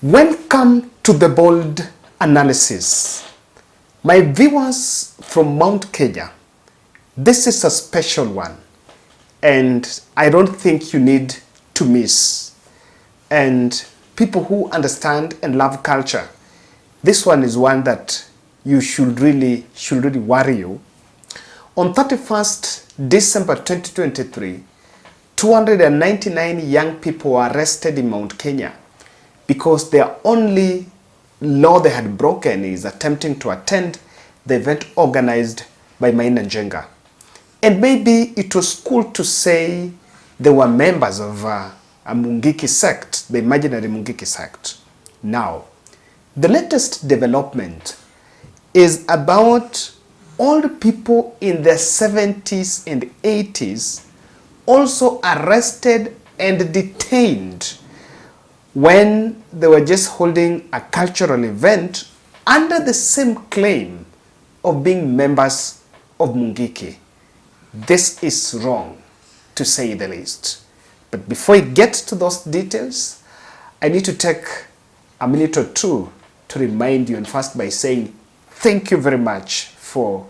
Welcome to the Bold Analysis. My viewers from Mount Kenya, this is a special one and I don't think you need to miss. And people who understand and love culture, this one is one that you should really worry you. On 31st December 2023, 299 young people were arrested in Mount Kenya because their only law they had broken is attempting to attend the event organized by Maina Njenga. And maybe it was cool to say they were members of a Mungiki sect, the imaginary Mungiki sect. Now, the latest development is about all the people in the 70s and 80s also arrested and detained when they were just holding a cultural event under the same claim of being members of Mungiki. This is wrong, to say the least. But before I get to those details, I need to take a minute or two to remind you, and first by saying thank you very much for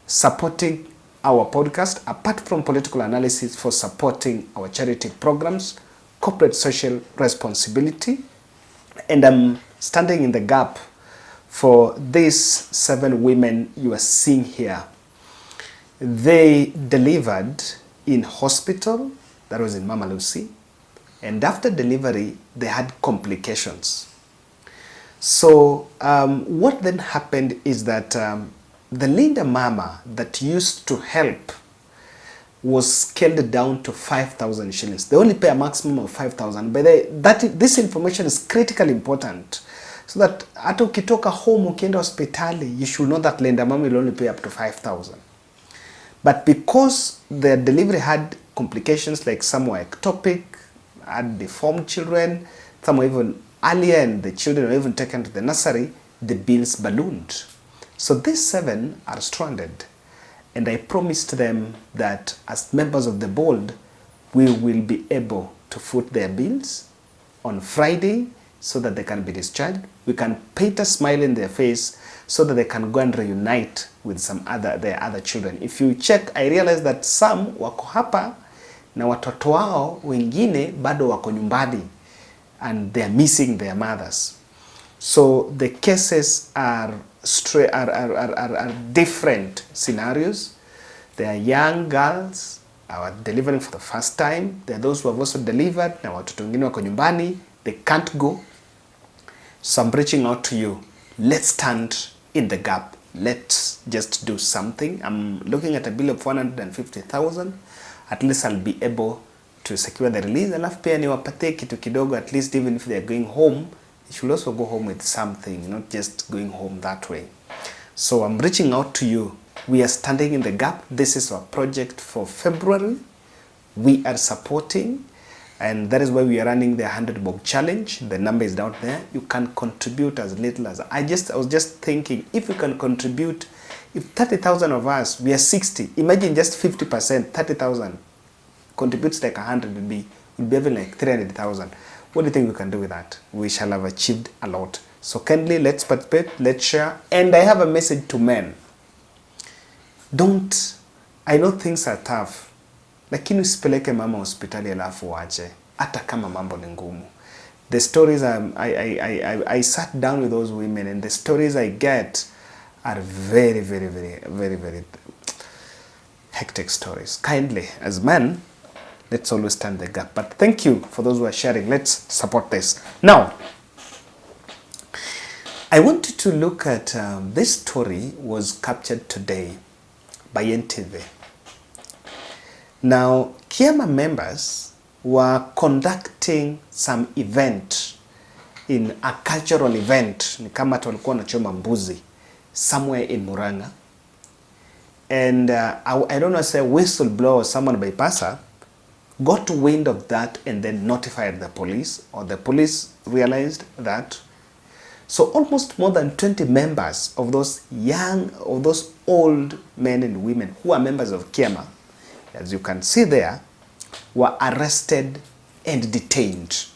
supporting our podcast, apart from political analysis, for supporting our charity programs, corporate social responsibility. And I'm standing in the gap for these 7 women you are seeing here. They delivered in hospital, that was in Mama Lucy, and after delivery they had complications. So what then happened is that the Linda Mama that used to help was scaled down to 5,000 shillings. They only pay a maximum of 5,000. But this information is critically important, so that hata ukitoka home ukienda hospitali, you should know that Linda Mama will only pay up to 5,000. But because the delivery had complications, like some were ectopic, had deformed children, some were even earlier, and the children were even taken to the nursery, the bills ballooned. So these 7 are stranded. And I promised them that as members of the board, we will be able to foot their bills on Friday so that they can be discharged. We can paint a smile in their face so that they can go and reunite with their other children. If you check, I realize that some wako hapa na watoto wao wengine bado wako nyumbani and they are missing their mothers. So the cases are different scenarios. There are young girls who are delivering for the first time. There are those who have also delivered na watoto wengine wako nyumbani, they can't go. So I'm reaching out to you. Let's stand in the gap. Let's just do something. I'm looking at a bill of 150,000. At least I'll be able to secure the release. Alafu pia niwapatie kitu kidogo, at least even if they're going home, you should also go home with something, not just going home that way. So I'm reaching out to you. We are standing in the gap. This is our project for February. We are supporting, and that is why we are running the 100 bob challenge. The number is down there. You can contribute as little as I was just thinking, if you can contribute, if 30,000 of us, we are 60. Imagine just 50%, 30,000 contributes like 100 would be having like 300,000. What do you think we can do with that? We shall have achieved a lot. So kindly, let's participate, let's share. And I have a message to men. I know things are tough, lakini usipeleke mama hospitali alafu wache, hata kama mambo ni ngumu. The stories I sat down with those women, and the stories I get are very, very, very, very, very hectic stories. Kindly, as men, let's always stand the gap. But thank you for those who are sharing. Let's support this. Now, I want you to look at this story was captured today by NTV. Now, Kiama members were conducting some event, in a cultural event, ni kama walikuwa wanachoma mbuzi somewhere in Murang'a. And I don't know, say whistleblower or someone bypasser got wind of that and then notified the police, or the police realized that. So almost more than 20 members of those old men and women who are members of Kiama, as you can see there, were arrested and detained.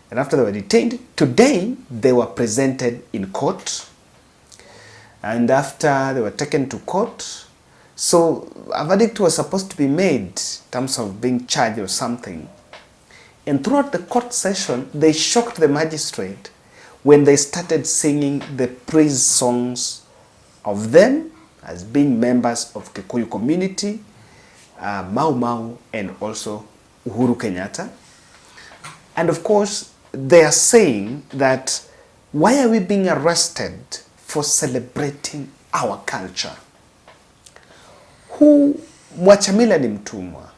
And after they were detained, today they were presented in court. And after they were taken to court, so a verdict was supposed to be made in terms of being charged or something. And throughout the court session, they shocked the magistrate when they started singing the praise songs of them as being members of Kikuyu community, Mau Mau, and also Uhuru Kenyatta. And of course, they are saying that, why are we being arrested for celebrating our culture? Who mwachamila ni mtumwa?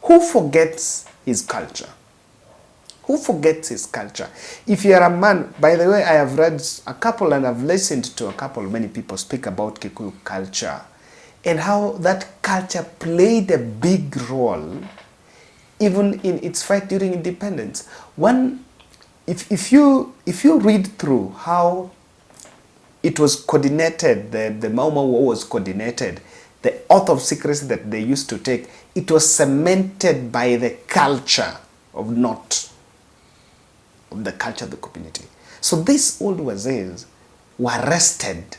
Who forgets his culture? Who forgets his culture? If you are a man, by the way, I have read a couple and I've listened to a couple, many people speak about Kikuyu culture and how that culture played a big role even in its fight during independence. One, if you read through how it was coordinated, the Mau Mau War was coordinated, the oath of secrecy that they used to take, it was cemented by the culture of the culture of the community. So these old wazees were arrested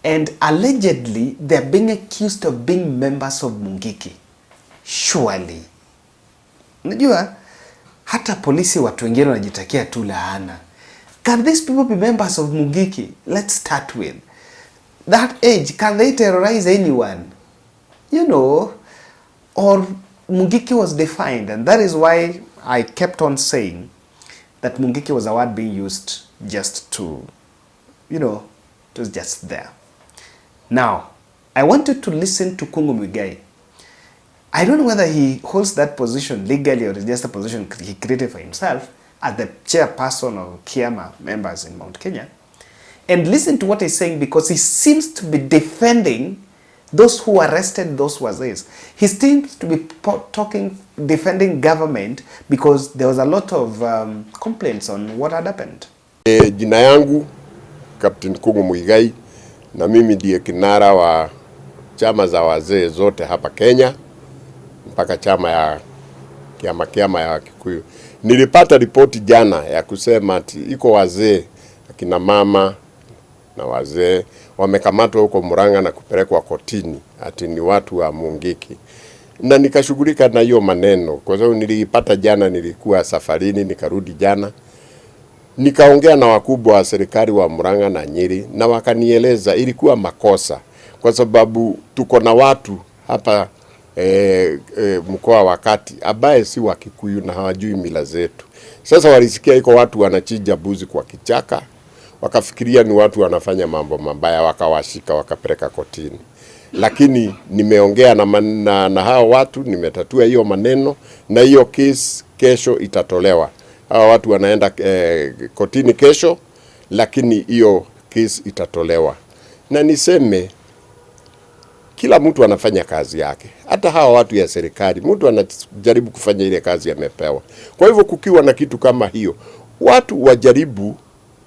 and allegedly they're being accused of being members of Mungiki. Surely. Unajua, hata polisi watu wengine wanajitakia tu laana. Can these people be members of Mungiki? Let's start with that age. Can they terrorize anyone? You know, or Mungiki was defined, and that is why I kept on saying that Mungiki was a word being used just to, you know, it was just there. Now, I wanted to listen to Kungu Muigai. I don't know whether he holds that position legally or it's just a position he created for himself as the chairperson of Kiama members in Mount Kenya. And listen to what he's saying, because he seems to be defending those who arrested those wazees. He seems to be defending government because there was a lot of complaints on what had happened. Jina yangu Captain Kungu Muigai, na mimi ndiye kinara wa chama za wazee zote hapa Kenya mpaka chama ya kiama ya Kikuyu. Nilipata ripoti jana ya kusema ati iko wazee, akina mama na wazee wamekamatwa huko Murang'a na kupelekwa kotini ati ni watu wa Mungiki. Na nikashughulika na hiyo maneno kwa sababu nilipata jana, nilikuwa safarini nikarudi jana. Nikaongea na wakubwa wa serikali wa Murang'a na Nyeri na wakanieleza ilikuwa makosa kwa sababu tuko na watu hapa mkoa wa Kati ambaye si wa Kikuyu na hawajui mila zetu. Sasa walisikia iko watu wanachinja mbuzi kwa kichaka, wakafikiria ni watu wanafanya mambo mabaya, wakawashika wakapeleka kotini. Lakini nimeongea na hao watu, nimetatua hiyo maneno na hiyo case kesho itatolewa. Hao watu wanaenda kotini kesho, lakini hiyo case itatolewa. Na niseme kila mtu anafanya kazi yake. Hata hawa watu ya serikali, mtu anajaribu kufanya ile kazi amepewa. Kwa hivyo kukiwa na kitu kama hiyo, watu wajaribu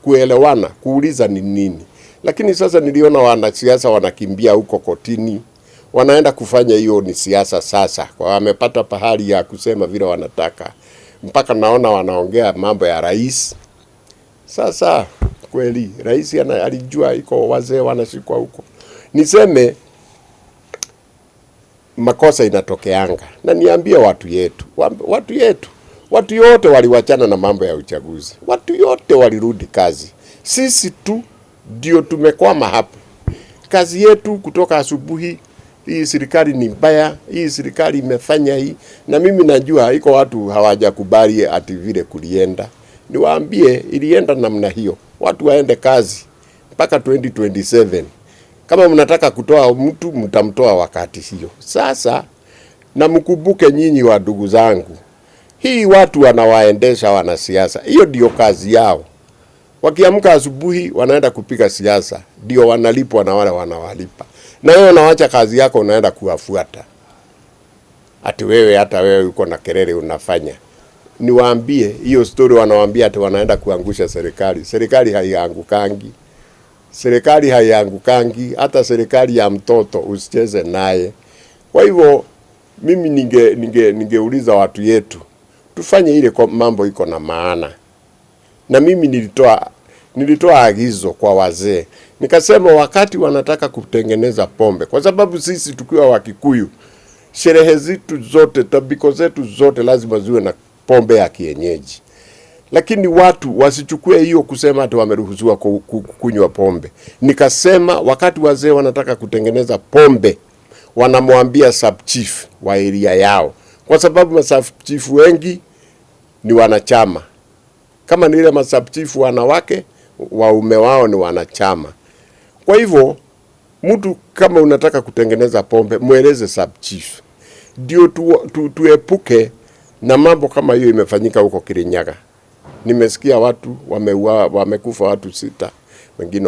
kuelewana, kuuliza ni nini. Lakini sasa niliona wanasiasa wanakimbia huko kotini, wanaenda kufanya hiyo ni siasa sasa. Kwa wamepata pahali ya kusema vile wanataka. Mpaka naona wanaongea mambo ya rais. Sasa kweli rais alijua iko wazee wanashikwa huko. Niseme makosa inatokeanga. Na niambie watu yote waliwachana na mambo ya uchaguzi. Watu yote walirudi kazi. Sisi tu ndio tumekwama hapo. Kazi yetu kutoka asubuhi, hii serikali ni mbaya, hii serikali imefanya hii, na mimi najua iko watu hawajakubali ati vile kulienda. Niwaambie ilienda namna hiyo. Watu waende kazi mpaka 2027. Kama mnataka kutoa mtu, mtamtoa wakati hiyo. Sasa na mkumbuke nyinyi wa ndugu zangu, hii watu wanawaendesha wanasiasa, hiyo ndio kazi yao. Wakiamka asubuhi wanaenda kupiga siasa, ndio wanalipwa na wale wanawalipa. Na wewe unaacha kazi yako unaenda kuwafuata. Ati wewe hata wewe uko na kelele unafanya. Niwaambie hiyo story wanawaambia ati wanaenda kuangusha serikali. Serikali haiangukangi. Serikali haiangukangi, hata serikali ya mtoto usicheze naye. Kwa hivyo mimi ningeuliza watu yetu, tufanye ile mambo iko na maana. na mimi nilitoa agizo kwa wazee, nikasema wakati wanataka kutengeneza pombe, kwa sababu sisi tukiwa Wakikuyu sherehe zetu zote, tabiko zetu zote lazima ziwe na pombe ya kienyeji. Lakini watu wasichukue hiyo kusema ati wameruhusiwa kunywa pombe. Nikasema wakati wazee wanataka kutengeneza pombe, wanamwambia sub chief wa area yao, kwa sababu sub chief wengi ni wanachama. Kama ni ile sub chief wanawake, waume wao ni wanachama. Kwa hivyo mtu kama unataka kutengeneza pombe, mueleze sub chief, ndio tuepuke na mambo kama hiyo imefanyika huko Kirinyaga. Nimesikia watu wamekufa watu 6, wengine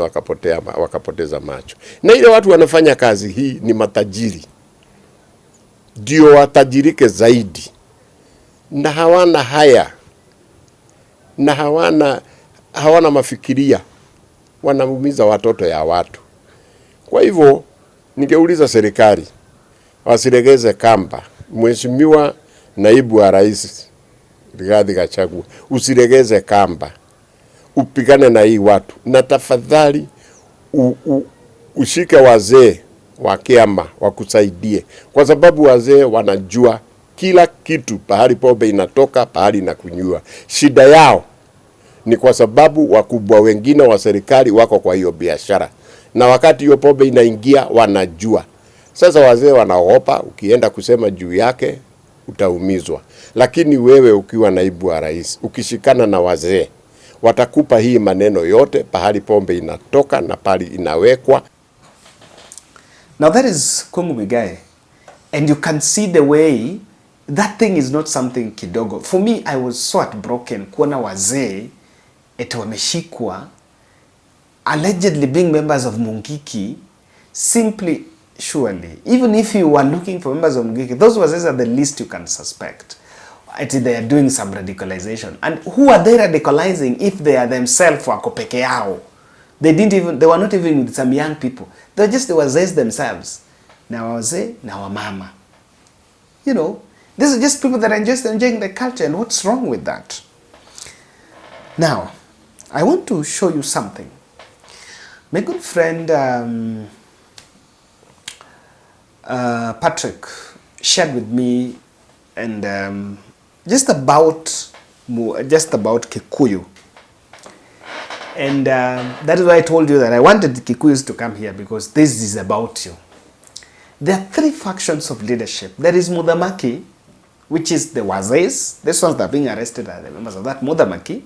wakapoteza macho. Na ile watu wanafanya kazi hii ni matajiri, ndio watajirike zaidi, na hawana haya, na hawana mafikiria, wanaumiza watoto ya watu. Kwa hivyo ningeuliza serikali wasiregeze kamba. Mheshimiwa naibu wa rais Rigathi Gachagua, usiregeze kamba, upigane na hii watu, na tafadhali ushike wazee wa kiama wakusaidie, kwa sababu wazee wanajua kila kitu, pahali pombe inatoka, pahali inakunywa. Shida yao ni kwa sababu wakubwa wengine wa serikali wako kwa hiyo biashara, na wakati hiyo pombe inaingia wanajua. Sasa wazee wanaogopa, ukienda kusema juu yake utaumizwa. Lakini wewe ukiwa naibu wa rais, ukishikana na wazee, watakupa hii maneno yote, pahali pombe inatoka na pahali inawekwa. Now that is Kikuyu Muigai, and you can see the way that thing is not something kidogo. For me, I was so heartbroken kuona wazee eti wameshikwa allegedly being members of Mungiki. Simply, surely, even if you were looking for members of Mungiki, those wazee are the least you can suspect. They are doing some radicalization. And who are they radicalizing if they are themselves wako peke yao? They were not even with some young people. They were just the wazee themselves. Na wazee na wamama. You know, these are just people that are just enjoying the culture, and what's wrong with that? Now, I want to show you something. My good friend Patrick shared with me, and just about Kikuyu, and that is why I told you that I wanted the Kikuyus to come here, because this is about you. There are 3 factions of leadership. There is Mudhamaki, which is the Wazees. These ones that are being arrested are the members of that Mudhamaki.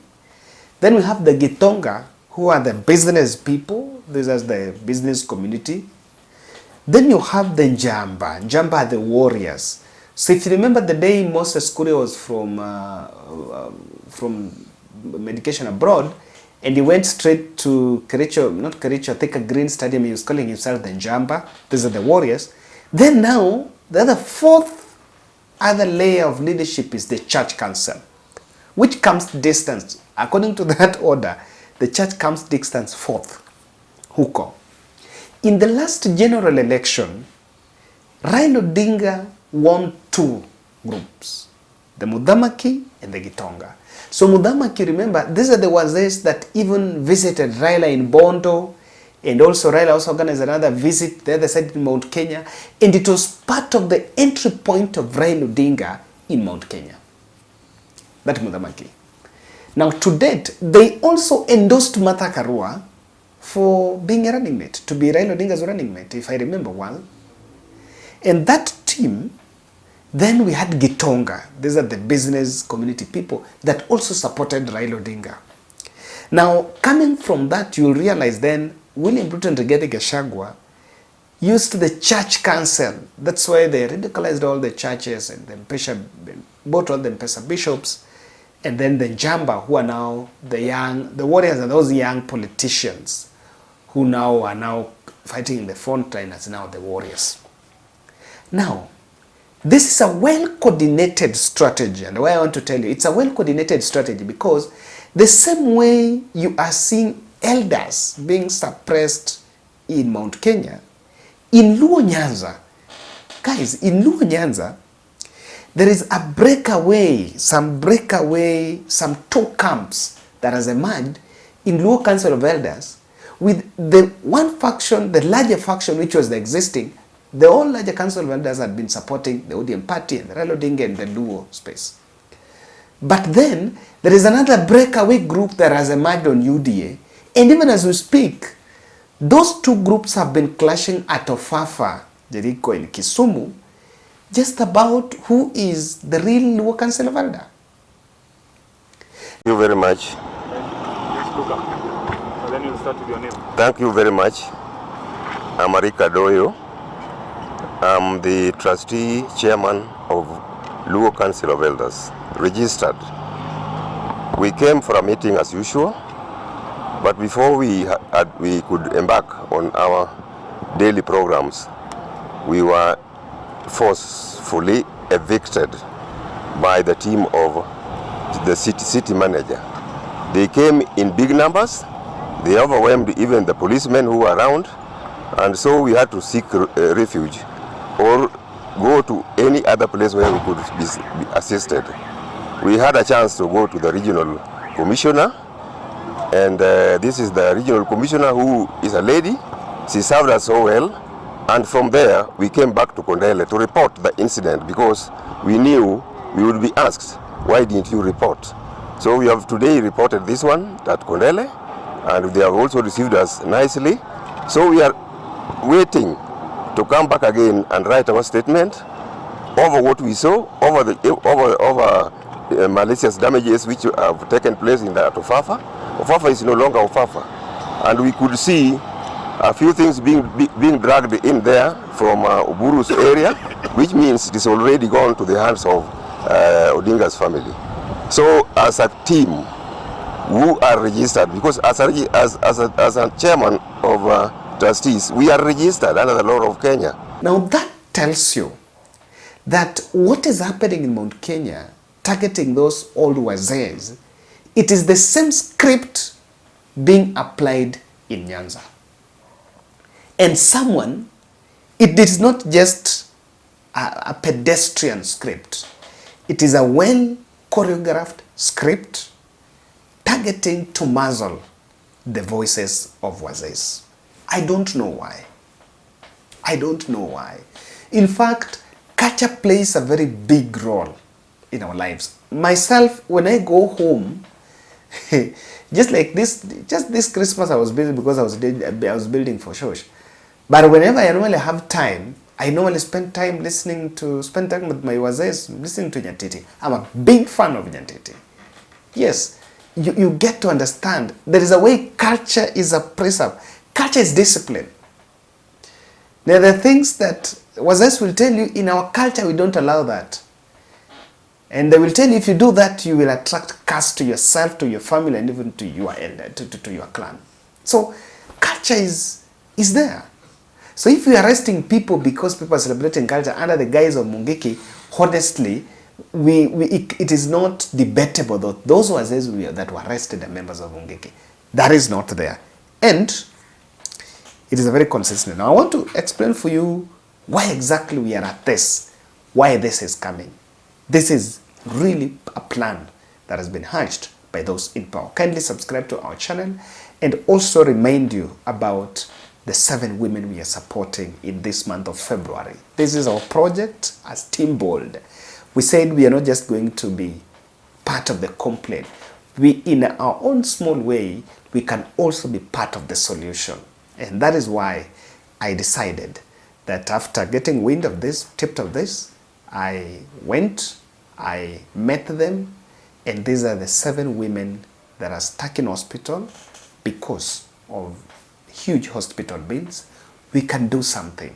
Then we have the Gitonga, who are the business people. These are the business community. Then you have the Njamba. Njamba are the warriors. So if you remember the day Moses Kuria was from medication abroad, and he went straight to Thika Green Stadium, he was calling himself the Njamba. These are the warriors. Then now, the other 4th other layer of leadership is the church council, which comes distant. According to that order, the church comes distant 4th. Huko. In the last general election, Raila Odinga won 2 groups, the Mudhamaki and the Gitonga. So Mudhamaki, remember, these are the Wazees that even visited Raila in Bondo, and also Raila also organized another visit the other side in Mount Kenya, and it was part of the entry point of Raila Odinga in Mount Kenya. That Mudhamaki. Now to date, they also endorsed Martha Karua for being a running mate, to be Raila Odinga's running mate, if I remember well. And that team, then we had Gitonga. These are the business community people that also supported Raila Odinga. Now, coming from that, you'll realize then William Ruto and Rigathi Gachagua used the church council. That's why they radicalized all the churches and then bought all the M-Pesa bishops, and then the Njamba, who are now the warriors, are those young politicians who now are now fighting in the front line as now the warriors. Now, this is a well-coordinated strategy, and why I want to tell you, it's a well-coordinated strategy because the same way you are seeing elders being suppressed in Mount Kenya, in Luo Nyanza, guys, in Luo Nyanza, there is a some 2 camps that has emerged in Luo Council of Elders, with the one faction, the larger faction which was the existing, the whole larger Council of Elders had been supporting the ODM party and the Raila Odinga and the Luo space. But then there is another breakaway group that has emerged on UDA, and even as we speak, those two groups have been clashing at Ofafa, Jericho and Kisumu, just about who is the real Luo Council of Elders. Thank you very much. Then you'll start with your name. Thank you very much. I'm Arika Doyo. I'm the trustee chairman of Luo Council of Elders, registered. We came for a meeting as usual, but before we could embark on our daily programs, we were forcefully evicted by the team of the city manager. They came in big numbers. They overwhelmed even the policemen who were around, and so we had to seek refuge or go to any other place where we could be assisted. We had a chance to go to the regional commissioner, and this is the regional commissioner, who is a lady. She served us so well, and from there we came back to Kondele to report the incident, because we knew we would be asked, why didn't you report? So we have today reported this one at Kondele, and they have also received us nicely. So we are waiting to come back again and write our statement over what we saw, over malicious damages which have taken place in the Ofafa. Ofafa is no longer Ofafa, and we could see a few things being dragged in there from Oburu's area, which means it is already gone to the hands of Odinga's family. So as a team who are registered, because as a chairman of trustees, we are registered under the law of Kenya. Now that tells you that what is happening in Mount Kenya, targeting those old wazees, it is the same script being applied in Nyanza. And someone, it is not just a pedestrian script. It is a well-choreographed script targeting to muzzle the voices of wazees. I don't know why. I don't know why. In fact, culture plays a very big role in our lives. Myself, when I go home, just like this, just this Christmas I was busy because I was building for Shosh. But whenever I normally have time, I normally spend time with my wazees, listening to Nyatiti. I'm a big fan of Nyatiti. Yes, you get to understand there is a way culture is a precept. Culture is discipline. There are things that wazees will tell you, in our culture we don't allow that. And they will tell you, if you do that, you will attract curse to yourself, to your family, and even to your elder, to your clan. So culture is there. So if we are arresting people because people are celebrating culture under the guise of Mungiki, honestly, it is not debatable that those wazees that were arrested are members of Mungiki. That is not there. And it is a very consistent. Now I want to explain for you why exactly we are at this, why this is coming. This is really a plan that has been hatched by those in power. Kindly subscribe to our channel, and also remind you about the 7 women we are supporting in this month of February. This is our project as Team Bold. We said we are not just going to be part of the complaint. We, in our own small way, we can also be part of the solution. And that is why I decided that after getting wind of this, tipped of this, I went, I met them, and these are the 7 women that are stuck in hospital because of huge hospital bills. We can do something.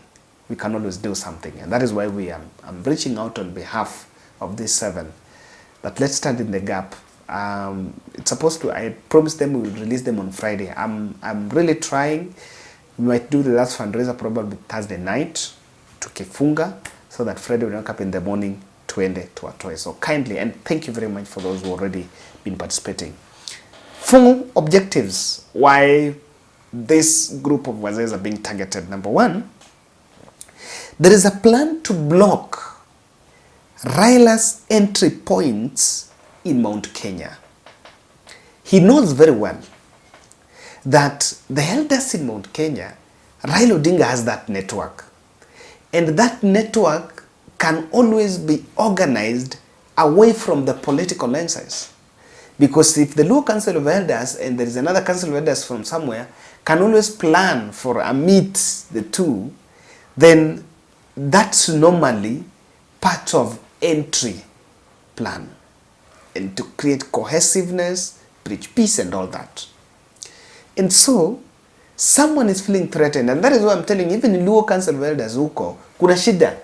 We can always do something. And that is why I'm reaching out on behalf of these 7. But let's stand in the gap. It's supposed to, I promised them we will release them on Friday. I'm really trying. We might do the last fundraiser probably Thursday night to Kifunga, so that Friday will wake up in the morning to end to Atoe. So kindly, and thank you very much for those who already been participating. 4 objectives why this group of wazees are being targeted. Number 1, there is a plan to block Raila's entry points in Mount Kenya. he knows very well that the elders in Mount Kenya, Raila Odinga has that network. And that network can always be organized away from the political lenses. Because if the Luo Council of Elders and there is another Council of Elders from somewhere can always plan for a meet the two, then that's normally part of entry plan and to create cohesiveness, preach peace and all that. And so, someone is feeling threatened, and that is why I'm telling you, even in Luo Council of Elders huko, kuna shida.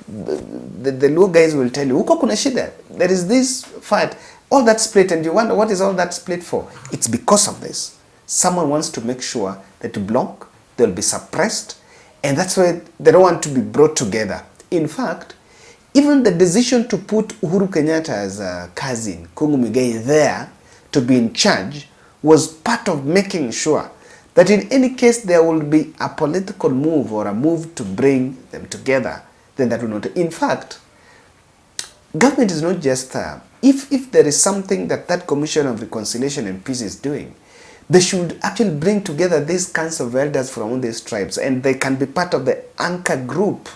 The Luo guys will tell you, huko kuna shida. There is this fight, all that split, and you wonder what is all that split for? It's because of this. Someone wants to make sure that to block, they'll be suppressed, and that's why they don't want to be brought together. In fact, even the decision to put Uhuru Kenyatta's cousin, Kikuyu Muigai, there to be in charge was part of making sure that in any case there will be a political move or a move to bring them together, then that will not. In fact, government is not just, if there is something that that Commission of Reconciliation and Peace is doing, they should actually bring together these council of elders from all these tribes, and they can be part of the anchor group,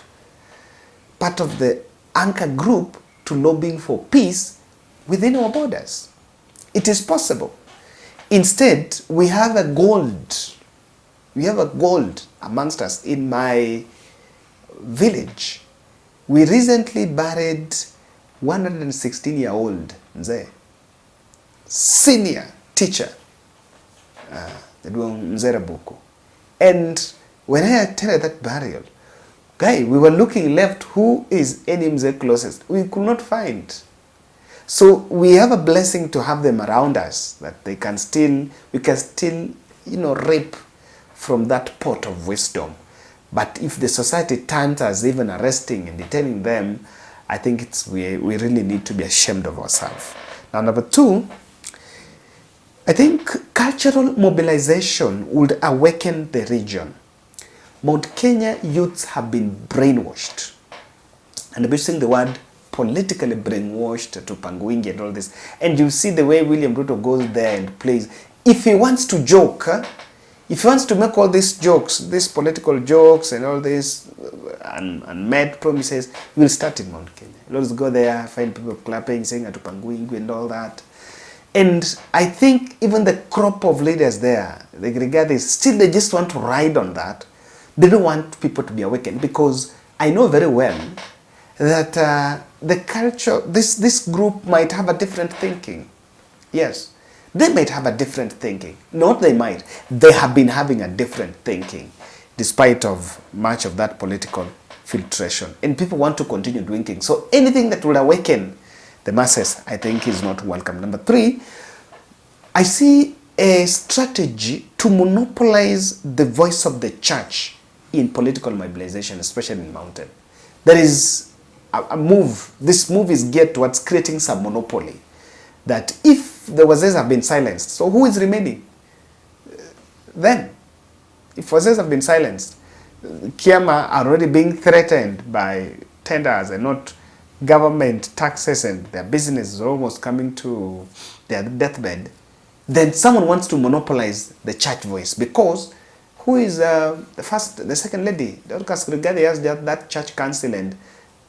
to lobbying for peace within our borders. It is possible. Instead, we have a gold amongst us. In my village, we recently buried 116-year-old Mzee, senior teacher, Mzee Buku. And when I attended that burial, guy, we were looking left, who is any Mzee closest? We could not find. So we have a blessing to have them around us, that we can still, reap from that pot of wisdom. But if the society turns us even arresting and detaining them, I think we really need to be ashamed of ourselves. Now, number two, I think cultural mobilization would awaken the region. Mount Kenya youths have been brainwashed. And I'm using the word politically brainwashed to Panguingi and all this. And you see the way William Ruto goes there and plays. If he wants to joke, if he wants to make all these jokes, these political jokes and all these unmet promises, he will start in Mount Kenya. Let's go there, find people clapping, saying to Panguingi and all that. And I think even the crop of leaders there, they regard this, still they just want to ride on that. They don't want people to be awakened, because I know very well that the culture, this group might have a different thinking. Yes, they might have a different thinking. Not they might. They have been having a different thinking, despite of much of that political filtration. And people want to continue drinking. So anything that will awaken the masses, I think, is not welcome. Number three, I see a strategy to monopolize the voice of the church in political mobilization, especially in Mountain. There is a move. This move is geared towards creating some monopoly. That if the Wazes have been silenced, so who is remaining? Then, if Wazes have been silenced, Kiama are already being threatened by tenders and not government taxes, and their business is almost coming to their deathbed, then someone wants to monopolize the church voice, because who is the second lady? Dorcas Rigathi has that church council, and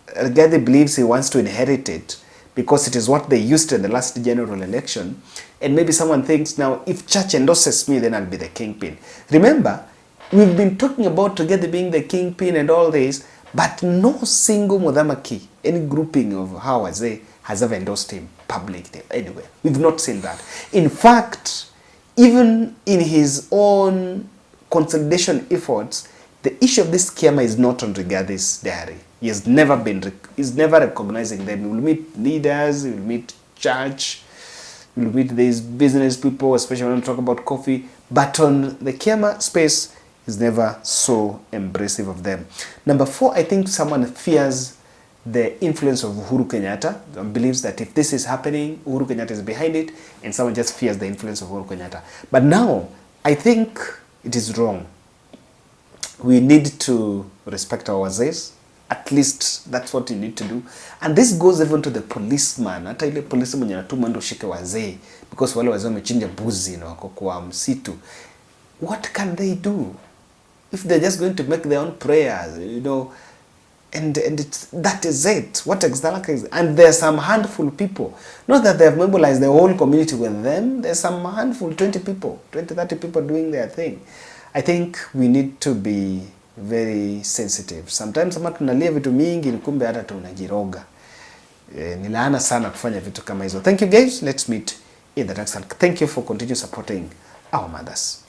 Rigathi believes he wants to inherit it because it is what they used in the last general election. And maybe someone thinks, now if church endorses me, then I'll be the kingpin. Remember, we've been talking about Rigathi being the kingpin and all this, but no single Mudhamaki, any grouping of how has ever endorsed him publicly anywhere. We've not seen that. In fact, even in his own consolidation efforts, the issue of this Kiama is not on Rigathi's diary. He's never recognizing them. He will meet leaders, he will meet church, he will meet these business people, especially when we talk about coffee. But on the Kiama space, he's never so embracive of them. Number four, I think someone fears the influence of Uhuru Kenyatta, and believes that if this is happening, Uhuru Kenyatta is behind it, and someone just fears the influence of Uhuru Kenyatta. But now, I think it is wrong. We need to respect our Wazes. At least that's what you need to do. And this goes even to the policeman. Hata ile polisi mwenye anatuma ndo shike wazee because wale wazee wamechinja buzi na wako kwa msitu. What can they do if they're just going to make their own prayers, you know? And that is it. What exactly is it? And there's some handful people. Not that they have mobilized the whole community with them. There's some handful, 20 people, 20, 30 people doing their thing. I think we need to be very sensitive. Sometimes kama tunalia vitu mingi ni kumbe hata tunajiroga. Ni laana sana kufanya vitu kama hizo. Thank you guys. Let's meet in the next one. Thank you for continuing supporting our mothers.